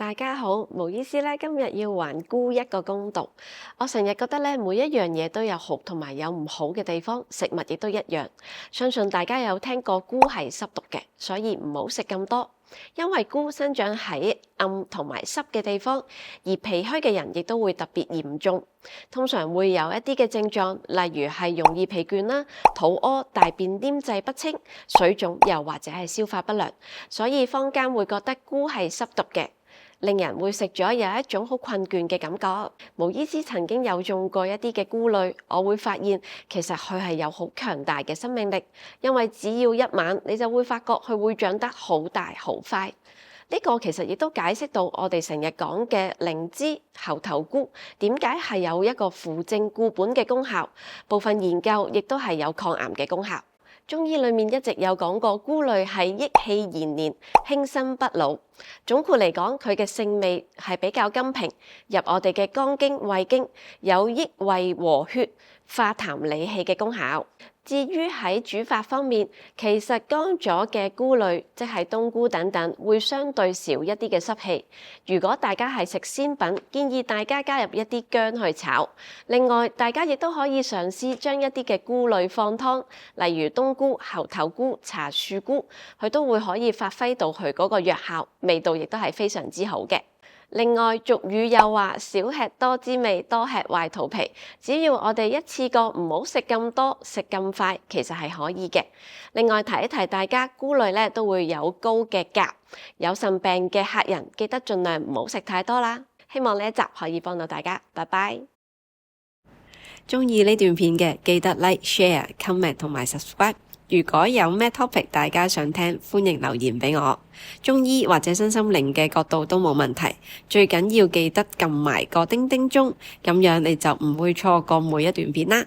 大家好，毛醫師咧今日要還菇一個公道。我成日覺得咧每一樣嘢都有好同埋有唔好嘅地方，食物亦都一樣。相信大家有聽過菇係濕毒嘅，所以唔好食咁多。因為菇生長喺暗同埋濕嘅地方，而脾虛嘅人亦都會特別嚴重，通常會有一啲嘅症狀，例如係容易疲倦啦、肚屙、大便黏滯不清、水腫，又或者係消化不良，所以坊間會覺得菇係濕毒嘅，令人會食咗有一種好困倦嘅感覺。毛醫師曾經有種過一啲嘅菇類，我會發現其實佢係有好強大嘅生命力，因為只要一晚你就會發覺佢會長得好大好快。呢個其實亦都解釋到我哋成日講嘅靈芝、猴頭菇點解係有一個扶正固本嘅功效，部分研究亦都係有抗癌嘅功效。中醫裏面一直有講過菇類係益氣延年、輕身不老。總括嚟講，佢嘅性味係比較甘平，入我哋嘅肝經、胃經，有益胃和血、化痰理氣嘅功效。至於喺煮法方面，其實乾咗嘅菇類，即係冬菇等等，會相對少一啲嘅濕氣。如果大家係食鮮品，建議大家加入一啲薑去炒。另外，大家亦都可以嘗試將一啲嘅菇類放湯，例如冬菇、猴頭菇、茶樹菇，佢都會可以發揮到佢嗰個藥效，味道亦都係非常之好嘅。另外，俗語又話少吃多滋味，多吃壞肚皮。只要我哋一次過唔好食咁多，食咁快，其實係可以嘅。另外提一提大家，菇類咧都會有高嘅鉀，有腎病嘅客人記得盡量唔好食太多啦。希望呢一集可以幫到大家，拜拜。鍾意呢段片嘅記得 like、share、comment 同埋 subscribe。如果有咩 topic 大家想聽，歡迎留言俾我。中醫或者身心靈嘅角度都冇問題，最緊要記得撳埋個叮叮鐘，咁樣你就唔會錯過每一段片啦。